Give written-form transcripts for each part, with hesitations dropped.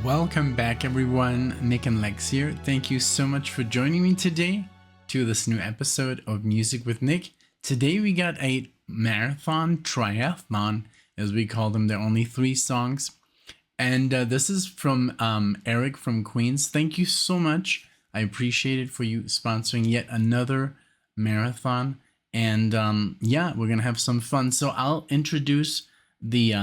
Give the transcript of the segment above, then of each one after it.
Welcome back, everyone. NicknLex here. Thank you so much for joining me today to this new episode of Music with Nick. Today we got a marathon triathlon, as we call them. There are only 3 songs. And this is from ERIK from Queens. Thank you so much. I appreciate it for you sponsoring yet another marathon. And yeah, we're going to have some fun. So I'll introduce the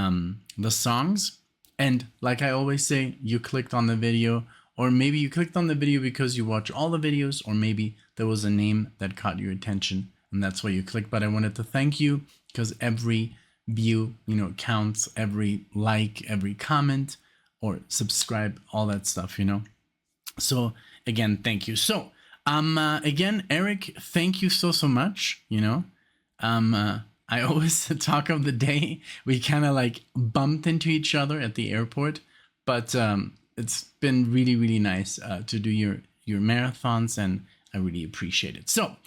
songs. And like I always say, you clicked on the video, or maybe you clicked on the video because you watch all the videos, or maybe there was a name that caught your attention and that's why you clicked. But I wanted to thank you because every view, counts, every like, every comment or subscribe, all that stuff, So again, thank you. So again, ERIK, thank you so much. I always talk of the day we kind of like bumped into each other at the airport, but it's been really, really nice to do your marathons, and I really appreciate it. So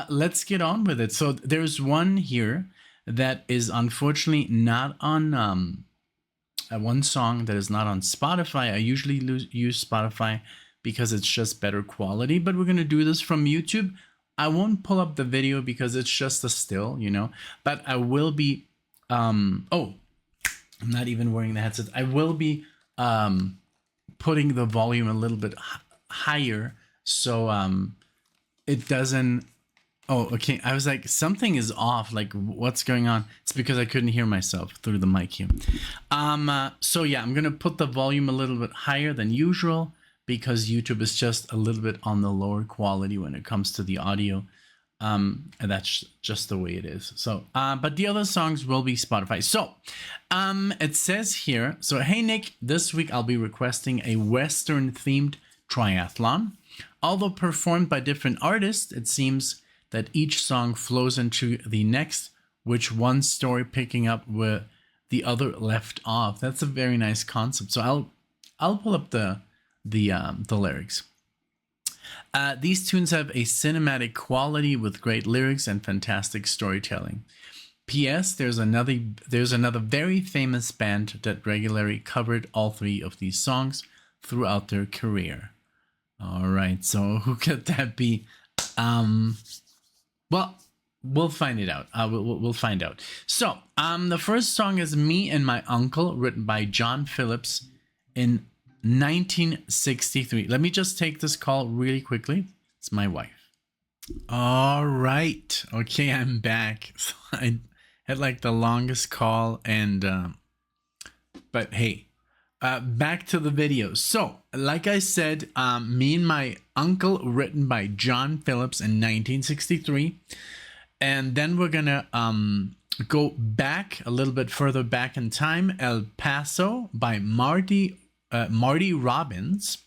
let's get on with it. So there's one here that is unfortunately not on one song that is not on Spotify. I usually use Spotify because it's just better quality, but we're going to do this from YouTube. I won't pull up the video because it's just a still, but I will be, I'm not even wearing the headset. I will be putting the volume a little bit higher so it doesn't, okay. I was like, something is off, like what's going on? It's because I couldn't hear myself through the mic here. So yeah, I'm going to put the volume a little bit higher than usual, because YouTube is just a little bit on the lower quality when it comes to the audio. And that's just the way it is. So, but the other songs will be Spotify. So, it says here, so, hey, Nick, this week I'll be requesting a Western themed triathlon. Although performed by different artists, it seems that each song flows into the next, which one story picking up where the other left off. That's a very nice concept. So I'll pull up the lyrics. These tunes have a cinematic quality with great lyrics and fantastic storytelling. P.S. There's another very famous band that regularly covered all 3 of these songs throughout their career. All right, so who could that be? Well, we'll find it out. We'll find out. So, the first song is "Me and My Uncle," written by John Phillips in 1963. Let me just take this call really quickly. It's my wife. All right. Okay, I'm back. So I had like the longest call, and but hey, back to the video. So, like I said, Me and My Uncle, written by John Phillips in 1963. And then we're gonna go back a little bit further back in time. El Paso by Marty Robbins.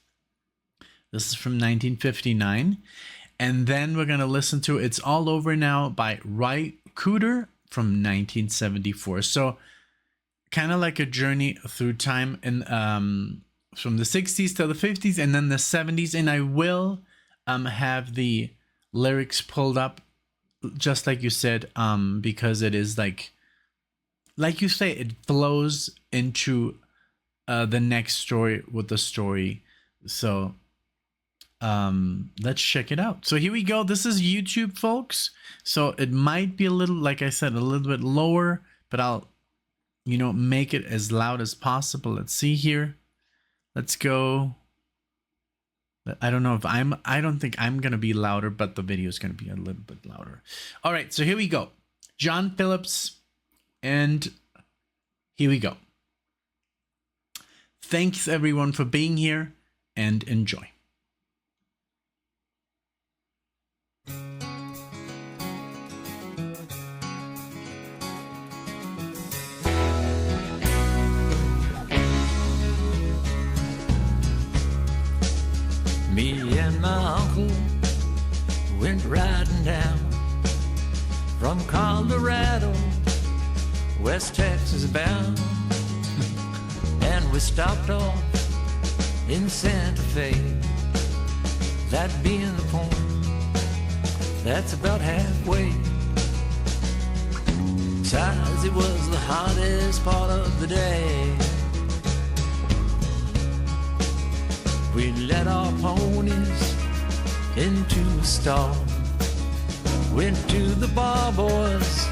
This is from 1959. And then we're going to listen to It's All Over Now by Cooder from 1974. So kind of like a journey through time, and from the 60s to the 50s and then the 70s. And I will have the lyrics pulled up, just like you said, because it is like you say, it flows into the next story with the story. So let's check it out. So here we go. This is YouTube, folks, so it might be a little, like I said, a little bit lower, but I'll make it as loud as possible. Let's see here. Let's go. I don't know if I don't think I'm gonna be louder, but the video is gonna be a little bit louder. All right, so here we go. John Phillips, and here we go. Thanks everyone for being here, and enjoy. Me and my uncle went riding down from Colorado, West Texas bound. And we stopped off in Santa Fe, that being the point, that's about halfway. Besides, it was the hottest part of the day. We led our ponies into a stall. Went to the bar, boys,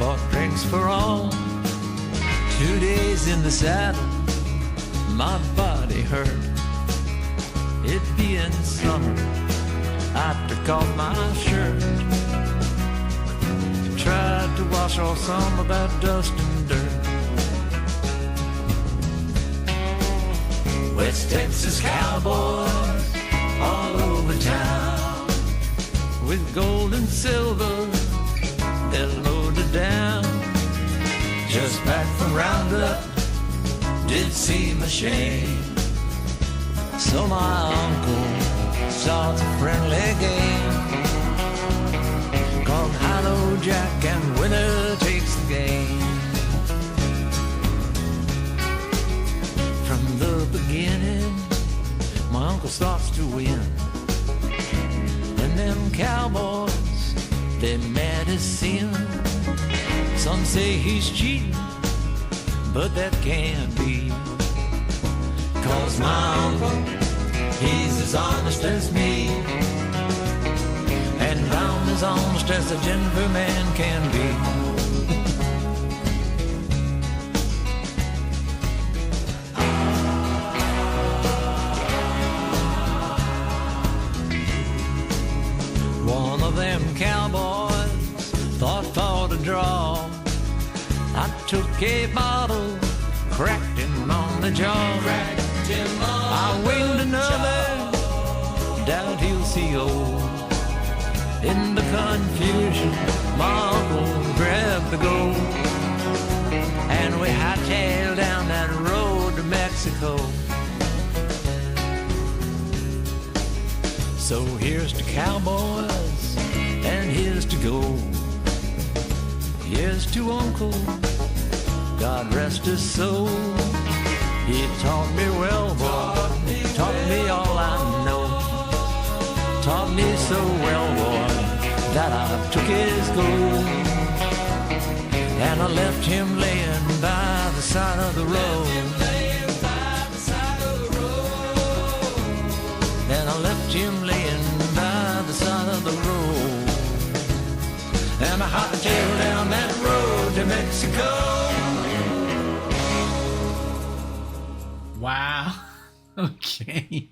bought drinks for all. 2 days in the saddle, my body hurt. It being summer, I took off my shirt. Tried to wash off some of that dust and dirt. West Texas cowboys all over town, with gold and silver they're loaded down. Just back from Roundup, did seem a shame. So my uncle starts a friendly game called Hello Jack, and winner takes the game. From the beginning, my uncle starts to win. And them cowboys, they mad as sin. Some say he's cheating, but that can't be. 'Cause my uncle, he's as honest as me, and I'm as honest as a Denver man can be. One of them cowboys thought for the draw. I took a bottle, cracked him on the jaw. I winged another, doubt he'll see old. In the confusion, my uncle grabbed the gold, and we hightailed down that road to Mexico. So here's to cowboys, and here's to gold. Here's to Uncle, God rest his soul. He taught me well, boy, taught me all I know. Taught me so well, boy, that I took his gold. And I left him laying by the side of the road. And I left him laying by the side of the road. And I hightailed down that road to Mexico. Wow. Okay.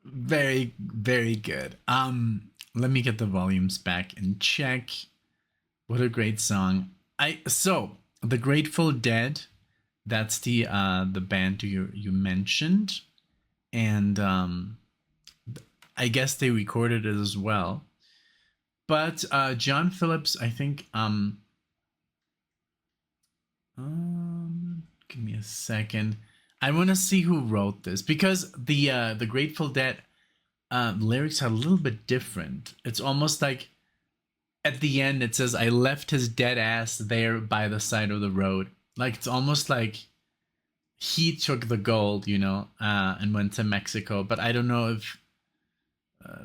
Very, very good. Let me get the volumes back and check. What a great song. So the Grateful Dead, that's the band you mentioned, and I guess they recorded it as well. But John Phillips, I think give me a second. I want to see who wrote this, because the Grateful Dead lyrics are a little bit different. It's almost like at the end it says, "I left his dead ass there by the side of the road." Like it's almost like he took the gold, and went to Mexico. But I don't know if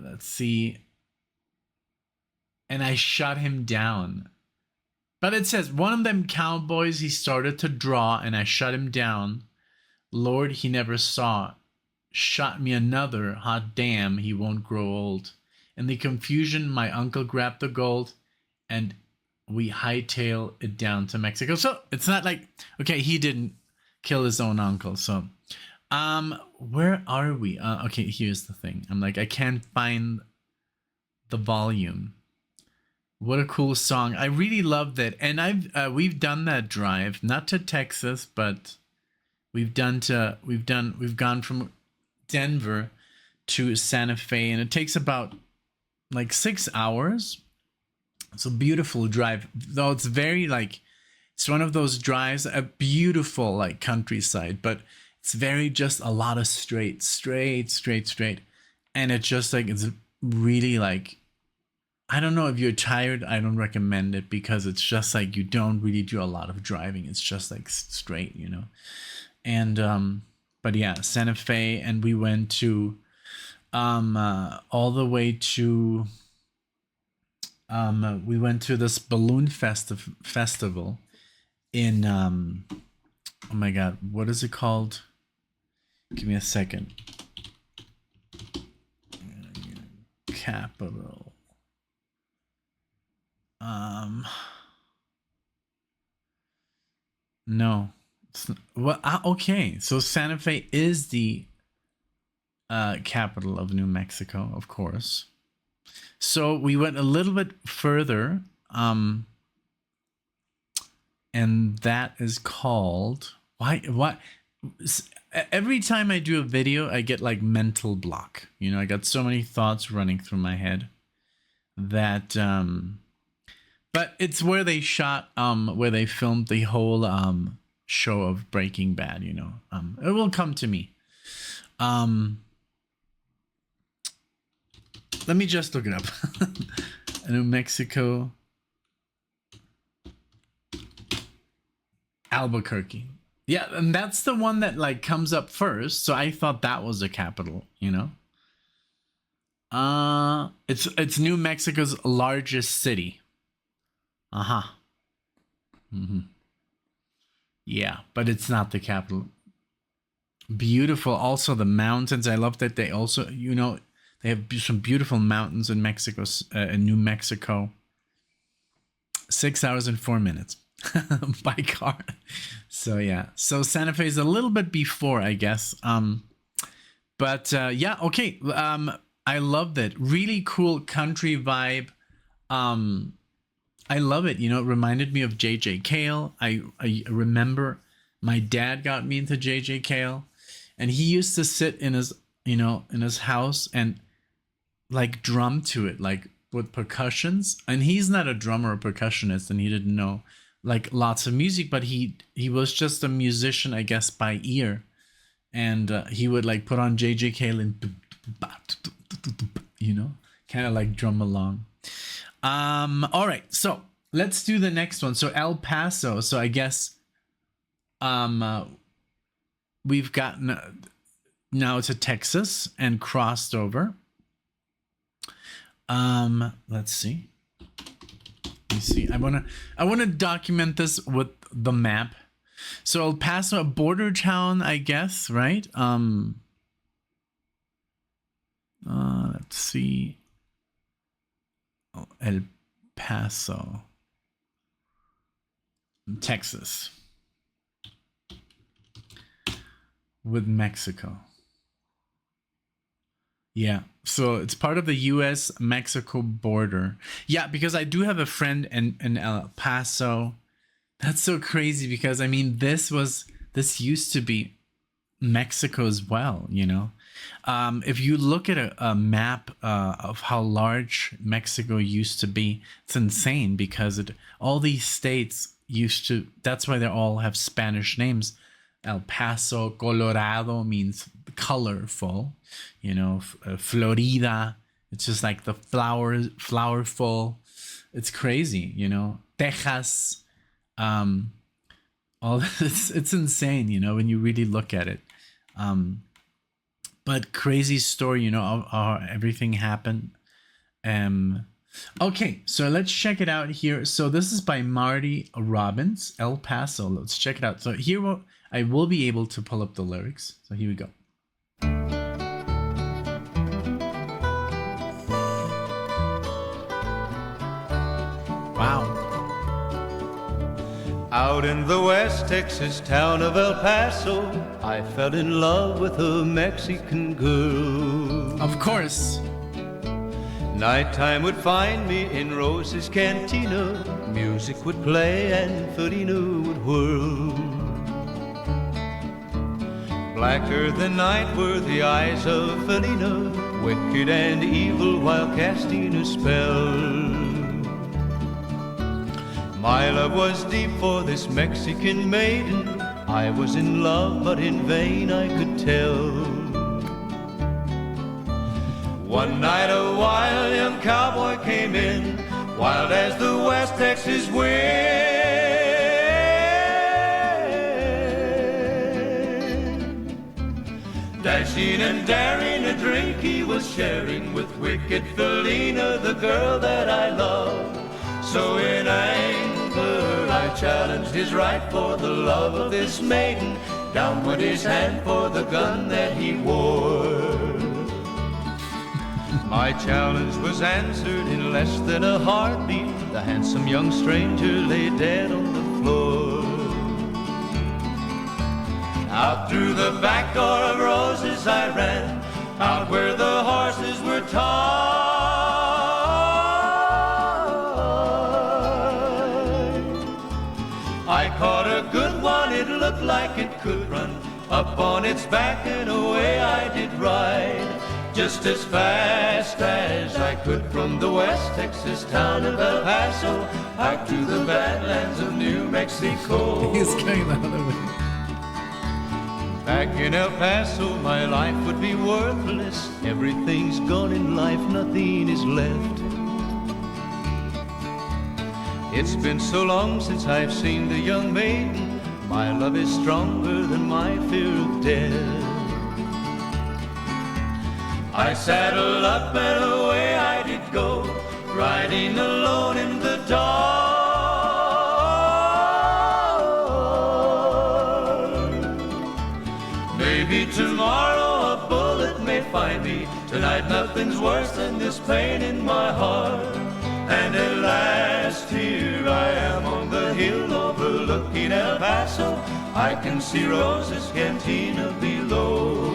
let's see. And I shot him down. But it says, one of them cowboys, he started to draw, and I shut him down. Lord, he never saw. Shot me another. Hot damn, he won't grow old. In the confusion, my uncle grabbed the gold, and we hightail it down to Mexico. So it's not like, okay, he didn't kill his own uncle. So, where are we? Okay, here's the thing. I'm like, I can't find the volume. What a cool song. I really love that. And we've done that drive, not to Texas, but we've gone from Denver to Santa Fe, and it takes about like 6 hours. It's a beautiful drive, though. It's very it's one of those drives, a beautiful countryside, but it's very just a lot of straight, and it's just it's really I don't know, if you're tired, I don't recommend it, because it's just you don't really do a lot of driving. It's just straight, and but yeah, Santa Fe, and we went to all the way to we went to this balloon festival in oh my god, what is it called? Give me a second. capital. No. Well, okay. So Santa Fe is the capital of New Mexico, of course. So we went a little bit further, and that is called why every time I do a video I get like mental block. You know, I got so many thoughts running through my head that but it's where they shot where they filmed the whole show of Breaking Bad, you know. It will come to me. Let me just look it up. New Mexico, Albuquerque. Yeah, and that's the one that like comes up first. So I thought that was the capital, you know. It's New Mexico's largest city. Yeah, but it's not the capital. Beautiful. Also the mountains. I love that they also, you know, they have some beautiful mountains in Mexico, in New Mexico. 6 hours and 4 minutes by car. So yeah. So Santa Fe is a little bit before, I guess. But yeah, okay. I love that. Really cool country vibe. I love it. You know, it reminded me of J.J. Cale. I remember my dad got me into J.J. Cale, and he used to sit in his, you know, in his house and like drum to it, like with percussions. And he's not a drummer or percussionist, and he didn't know like lots of music, but he was just a musician, I guess, by ear. And he would like put on J.J. Cale and, you know, kind of like drum along. All right, so let's do the next one. So El Paso. So I guess we've gotten now to Texas and crossed over. Let's see. Let me see. I wanna document this with the map. So El Paso, a border town, I guess, right? Let's see. El Paso, Texas, with Mexico. Yeah, so it's part of the U.S.-Mexico border. Yeah, because I do have a friend in El Paso. That's so crazy because, I mean, this used to be Mexico as well, you know. If you look at a map of how large Mexico used to be, it's insane because all these states used to, that's why they all have Spanish names. El Paso, Colorado means colorful, you know, Florida, it's just like the flowerful. It's crazy, you know. Texas, all this, it's insane, you know, when you really look at it. But crazy story, you know, how everything happened. Okay, so let's check it out here. So this is by Marty Robbins, El Paso. Let's check it out. So here I will be able to pull up the lyrics. So here we go. Wow. Out in the West Texas town of El Paso, I fell in love with a Mexican girl. Of course. Nighttime would find me in Rose's cantina. Music would play and Felina would whirl. Blacker than night were the eyes of Felina, wicked and evil while casting a spell. My love was deep for this Mexican maiden. I was in love, but in vain I could tell. One night a wild young cowboy came in, wild as the West Texas wind. Dashing and daring, a drink he was sharing with wicked Felina, the girl that I love. So in anger I challenged his right for the love of this maiden. Down went his hand for the gun that he wore. My challenge was answered in less than a heartbeat. The handsome young stranger lay dead on the floor. Out through the back door of roses I ran, out where the horses were tied. I caught a good one, it looked like it could run. Up on its back and away I did ride, just as fast as I could from the West Texas town of El Paso out to the Badlands of New Mexico. He's going the other way. Back in El Paso, my life would be worthless. Everything's gone in life, nothing is left. It's been so long since I've seen the young maiden. My love is stronger than my fear of death. I saddled up and away I did go, riding alone in the dark. Maybe tomorrow a bullet may find me. Tonight nothing's worse than this pain in my heart. And at last here I am on the hill overlooking El Paso. I can see Rose's cantina below.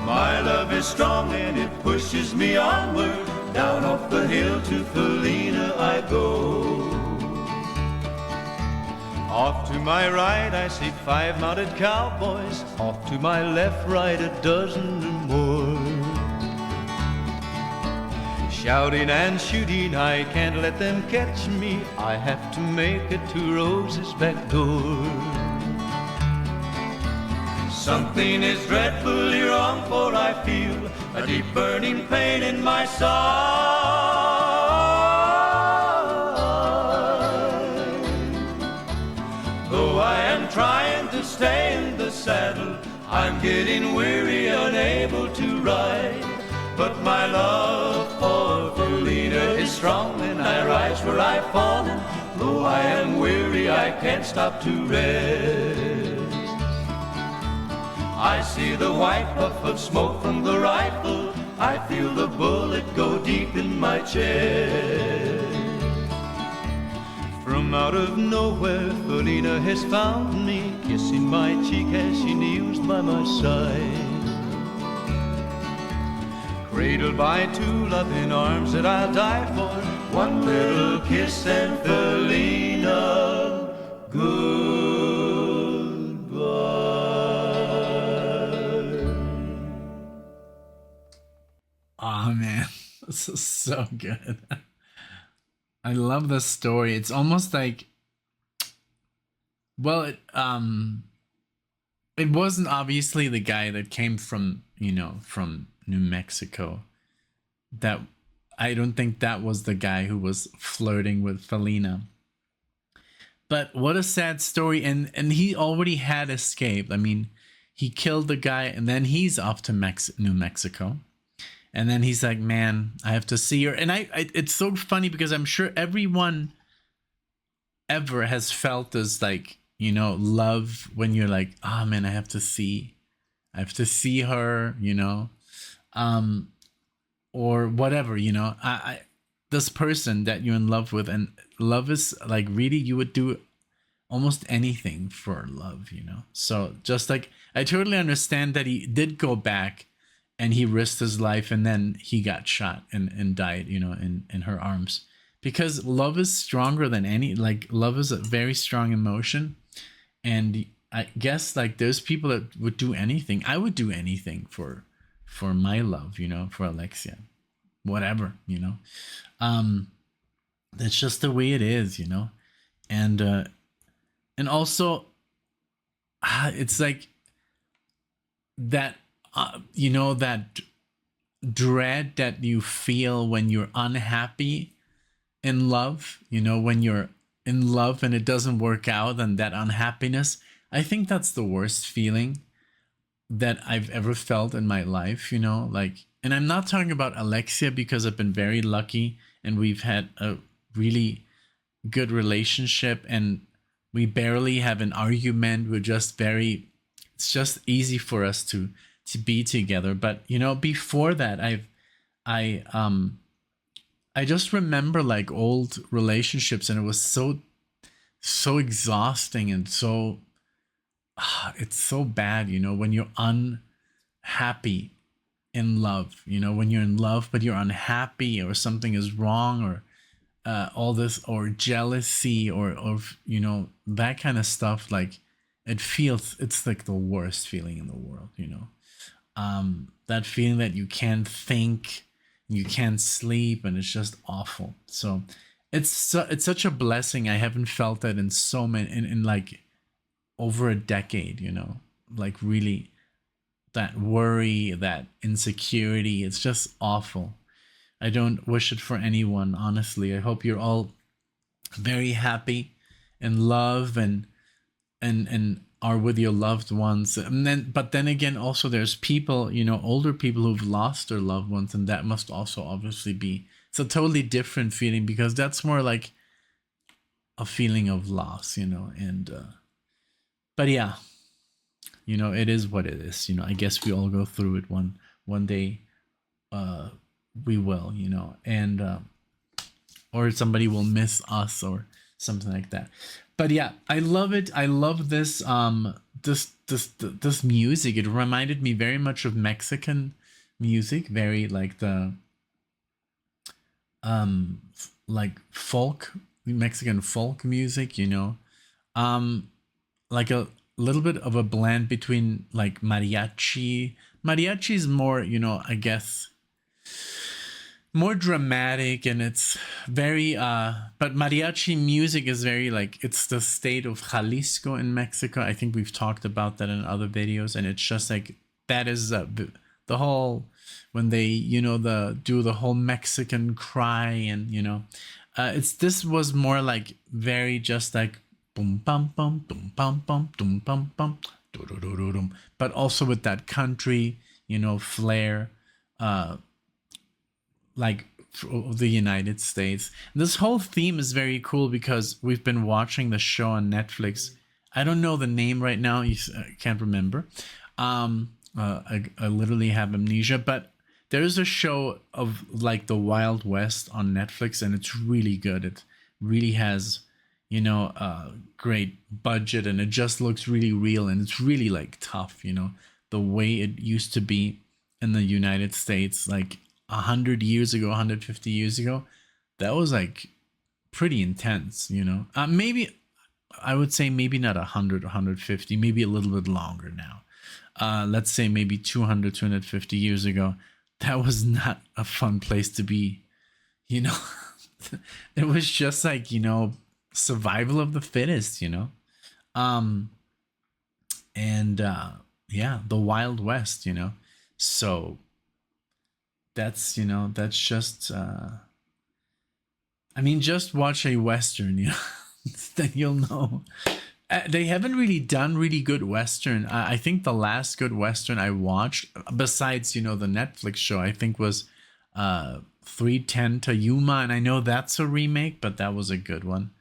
My love is strong and it pushes me onward. Down off the hill to Felina I go. Off to my right I see 5 mounted cowboys. Off to my left, right, a dozen or more. Shouting and shooting, I can't let them catch me. I have to make it to Rose's back door. Something is dreadfully wrong, for I feel a deep burning pain in my side. Though I am trying to stay in the saddle, I'm getting weary, unable to ride. But my love for Felina is strong, and I rise where I've fallen. Though I am weary, I can't stop to rest. I see the white puff of smoke from the rifle. I feel the bullet go deep in my chest. From out of nowhere, Felina has found me, kissing my cheek as she kneels by my side. Cradled by 2 loving arms that I'll die for. One little kiss and Felina, goodbye. Oh man, this is so good. I love this story. It's almost like, well, it wasn't obviously the guy that came from, from New Mexico. That I don't think that was the guy who was flirting with Felina. But what a sad story, and he already had escaped. I mean, he killed the guy, and then he's off to New Mexico, and then he's like, "Man, I have to see her." And I it's so funny because I'm sure everyone ever has felt this, like, love when you're like, "Oh man, I have to see her," or whatever, I this person that you're in love with, and love is like, really, you would do almost anything for love, so just like, I totally understand that he did go back and he risked his life, and then he got shot and died, in her arms, because love is stronger than love is a very strong emotion. And I guess, like, there's people that would do anything. I would do anything for my love, for Alexia, whatever, that's just the way it is, and also, it's like that, that dread that you feel when you're unhappy in love, when you're in love and it doesn't work out, and that unhappiness, I think that's the worst feeling that I've ever felt in my life, and I'm not talking about Alexia, because I've been very lucky and we've had a really good relationship and we barely have an argument. It's just easy for us to to be together. But you know, before that, I I just remember like old relationships, and it was so exhausting and so it's so bad, you know, when you're unhappy in love, you know, when you're in love but you're unhappy or something is wrong, or all this, or jealousy, or you know, that kind of stuff. Like it's like the worst feeling in the world, you know. That feeling that you can't think, you can't sleep, and it's just awful. So it's such a blessing. I haven't felt that in so many in like over a decade, you know, like really that worry, that insecurity. It's just awful. I don't wish it for anyone, honestly. I hope you're all very happy and love and are with your loved ones. And then, but then again, also there's people, you know, older people who've lost their loved ones, and that must also obviously be, it's a totally different feeling, because that's more like a feeling of loss, you know. And but yeah, you know, it is what it is. You know, I guess we all go through it one day. We will, you know, and or somebody will miss us or something like that. But yeah, I love it. I love this this music. It reminded me very much of Mexican music, very like the like folk, Mexican folk music, you know. Like a little bit of a blend between like mariachi. Mariachi is more, you know, I guess more dramatic, and it's very but mariachi music is very like, it's the state of Jalisco in Mexico. I think we've talked about that in other videos, and it's just like that is the whole, when they, you know, do the whole Mexican cry, and you know, this was more like very just like boom bum bum boom bum bum boom bum bum do do do do dum, but also with that country, you know, flair, like of the United States. This whole theme is very cool because we've been watching the show on Netflix. I don't know the name right now. I can't remember. I literally have amnesia, but there's a show of like the Wild West on Netflix, and it's really good. It really has, you know, a great budget, and it just looks really real, and it's really like tough, you know, the way it used to be in the United States, like 100 years ago, 150 years ago. That was like pretty intense, you know. Maybe I would say maybe not 100, 150, maybe a little bit longer now. Let's say maybe 200, 250 years ago. That was not a fun place to be, you know. It was just like, you know, survival of the fittest, you know. And yeah, the Wild West, you know. So that's, you know, that's just I mean, just watch a Western, you know. Then you'll know. They haven't really done really good Western. I think the last good Western I watched, besides, you know, the Netflix show, I think was 310 to Yuma, and I know that's a remake, but that was a good one.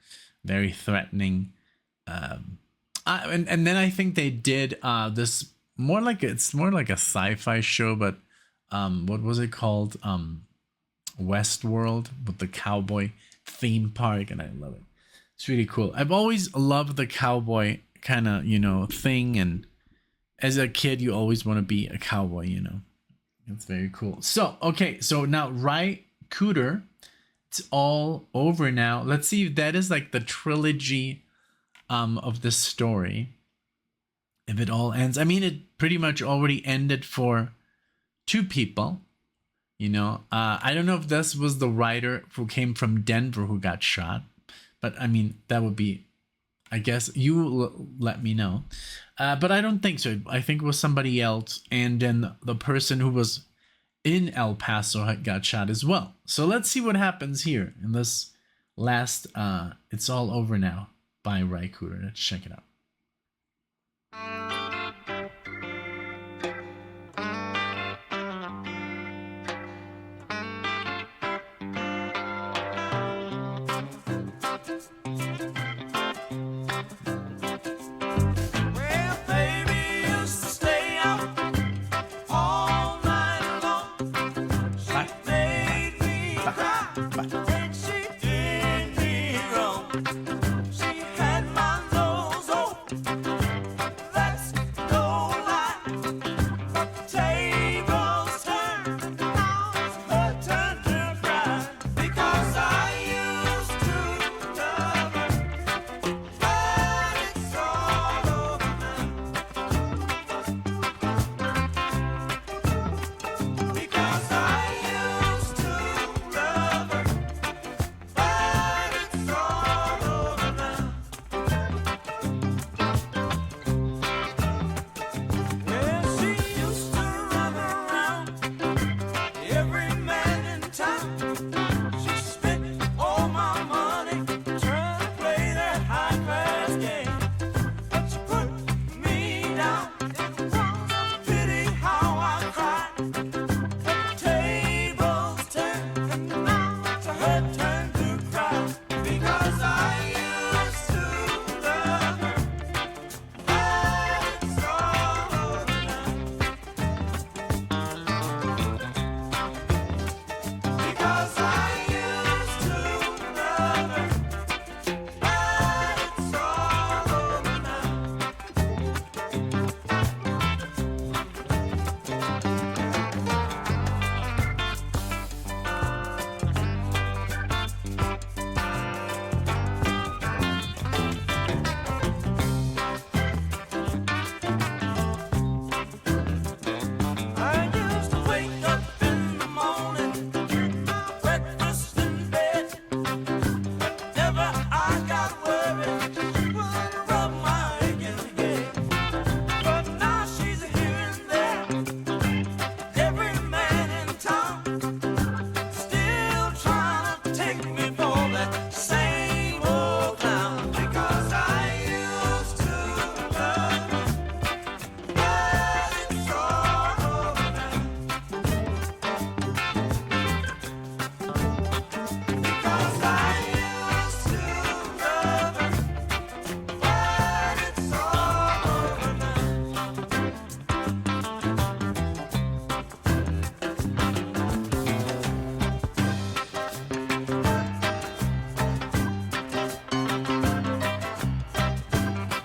Very threatening. And then I think they did this more like, it's more like a sci-fi show, but what was it called? Westworld, with the cowboy theme park, and I love it. It's really cool. I've always loved the cowboy kind of, you know, thing, and as a kid you always want to be a cowboy, you know. It's very cool. So okay, so now Cooder, it's all over now. Let's see if that is like the trilogy of the story, if it all ends. I mean, it pretty much already ended for two people, you know. I don't know if this was the writer who came from Denver who got shot, but I mean, that would be, I guess you let me know. But I don't think so. I think it was somebody else, and then the person who was in El Paso got shot as well. So let's see what happens here in this last It's All Over Now by Cooder. Let's check it out.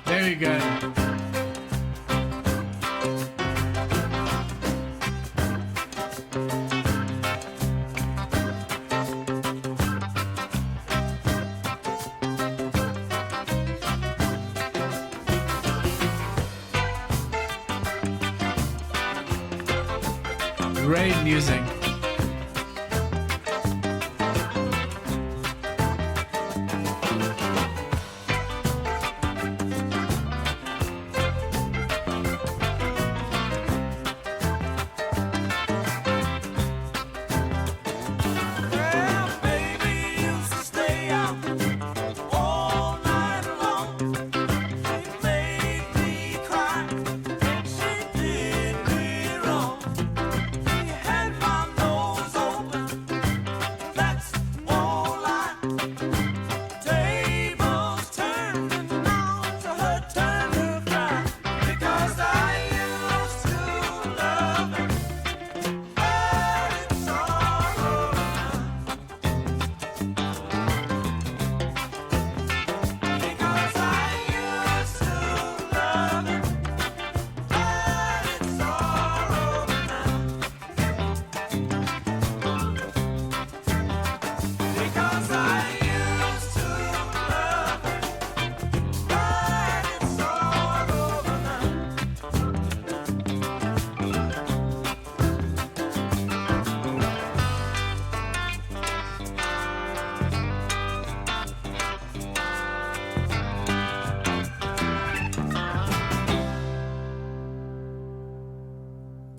Very good. Great music.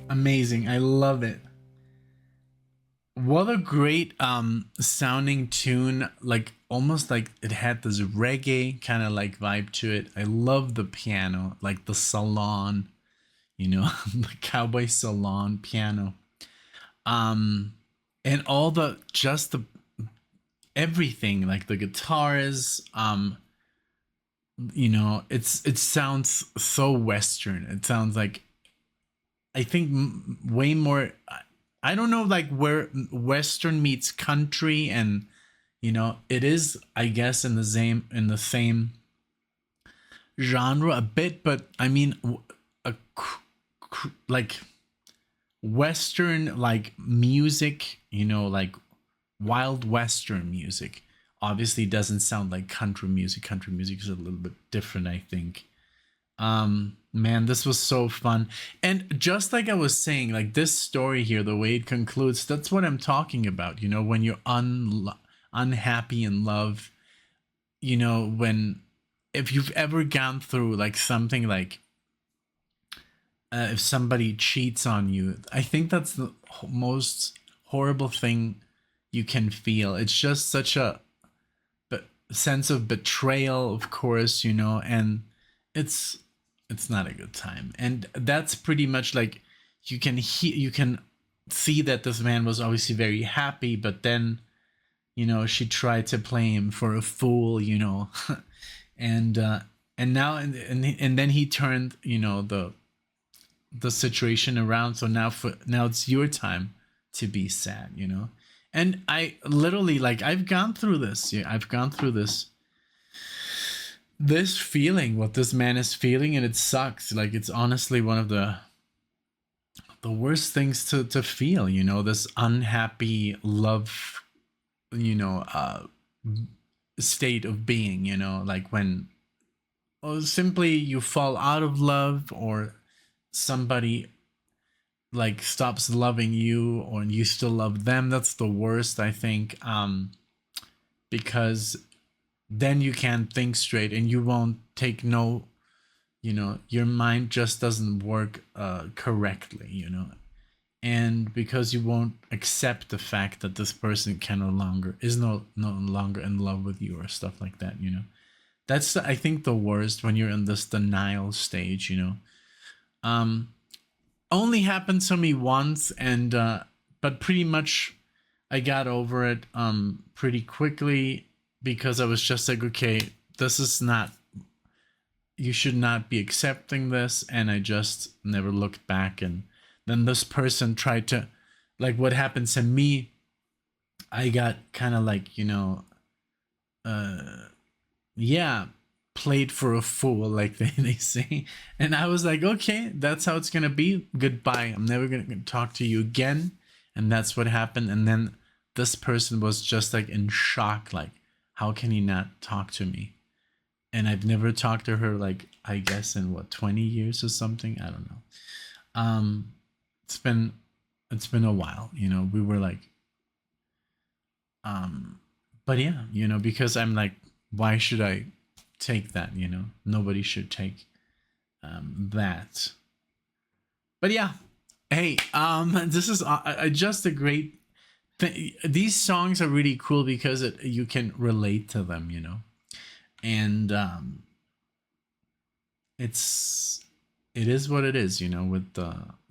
Amazing. I love it. What a great sounding tune. Like almost like it had this reggae kind of like vibe to it. I love the piano, like the salon, you know, the cowboy salon piano. And all the just the everything, like the guitars, you know, it sounds so Western. It sounds like, I think way more, I don't know, like where Western meets country, and you know, it is, I guess, in the same genre a bit, but I mean, like Western like music, you know, like wild Western music obviously doesn't sound like country music. Country music is a little bit different, I think. Man, this was so fun. And just like I was saying, like this story here, the way it concludes, that's what I'm talking about. You know, when you're unhappy in love, you know, if you've ever gone through like something like, if somebody cheats on you, I think that's the most horrible thing you can feel. It's just such a sense of betrayal, of course, you know, and it's not a good time. And that's pretty much like you can see that this man was obviously very happy, but then, you know, she tried to play him for a fool, you know. and now and then he turned, you know, the situation around. So now it's your time to be sad, you know. And I literally, like, I've gone through this. Yeah, I've gone through this feeling, what this man is feeling, and it sucks. Like, it's honestly one of the worst things to feel, you know, this unhappy love, you know, state of being, you know, like when simply you fall out of love, or somebody like stops loving you, or you still love them. That's the worst, I think, because then you can't think straight, and you won't take no, you know, your mind just doesn't work correctly, you know, and because you won't accept the fact that this person is no longer in love with you, or stuff like that, you know. That's, I think, the worst, when you're in this denial stage, you know. Only happened to me once, and but pretty much I got over it pretty quickly, because I was just like, okay, this is not, you should not be accepting this, and I just never looked back. And then this person tried to, like, what happened to me, I got kind of like, you know, yeah, played for a fool, like they say. And I was like, okay, that's how it's gonna be. Goodbye. I'm never gonna talk to you again. And that's what happened. And then this person was just like in shock, like, how can he not talk to me? And I've never talked to her, like, I guess in what, 20 years or something? I don't know. It's been a while, you know. We were like, but yeah, you know, because I'm like, why should I take that, you know? Nobody should take that. But yeah, hey, this is just a great thing. These songs are really cool because you can relate to them, you know. And it is what it is, you know, with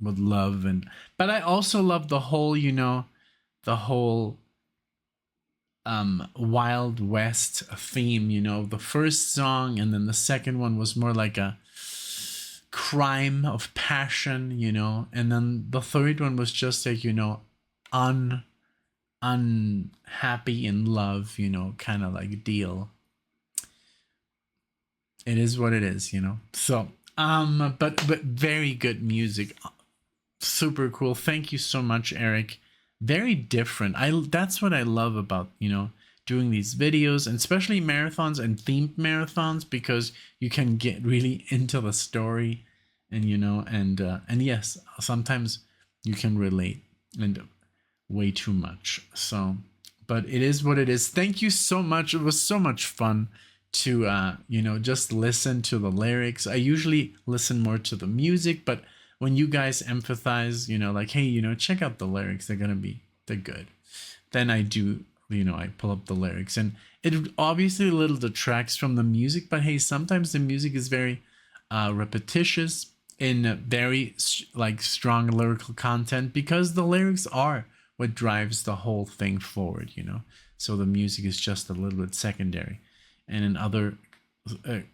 love. And but I also love the whole, you know, the whole Wild West theme, you know. The first song, and then the second one was more like a crime of passion, you know, and then the third one was just like, you know, unhappy in love, you know, kind of like deal. It is what it is, you know. So but very good music, super cool. Thank you so much, ERIK. Very different. That's what I love about, you know, doing these videos, and especially marathons and themed marathons, because you can get really into the story, and you know, and yes, sometimes you can relate, and way too much. So, but it is what it is. Thank you so much. It was so much fun to you know, just listen to the lyrics. I usually listen more to the music, but when you guys empathize, you know, like, hey, you know, check out the lyrics, they're good, then I do, you know, I pull up the lyrics, and it obviously a little detracts from the music, but hey, sometimes the music is very repetitious in very like strong lyrical content, because the lyrics are what drives the whole thing forward, you know. So the music is just a little bit secondary, and in other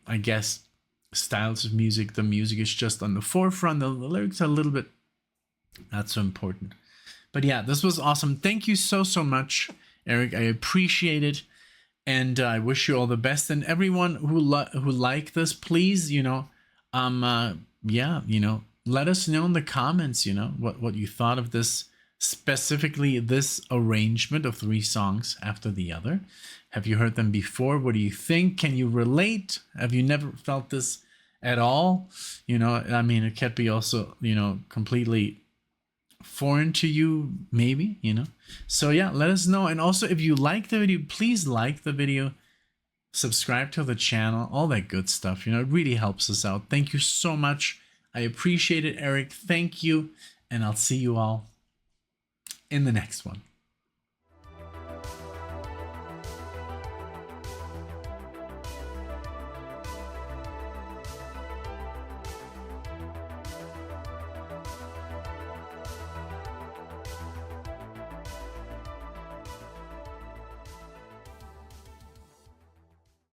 I guess styles of music, the music is just on the forefront, the lyrics are a little bit not so important. But yeah, this was awesome. Thank you so much, ERIK. I appreciate it, and I wish you all the best. And everyone who like this, please, you know, yeah, you know, let us know in the comments, you know, what you thought of this, specifically this arrangement of 3 songs after the other. Have you heard them before? What do you think? Can you relate? Have you never felt this at all? You know, I mean, it could be also, you know, completely foreign to you, maybe, you know. So yeah, let us know. And also, if you like the video, please like the video, subscribe to the channel, all that good stuff, you know. It really helps us out. Thank you so much. I appreciate it, ERIK. Thank you, and I'll see you all in the next one.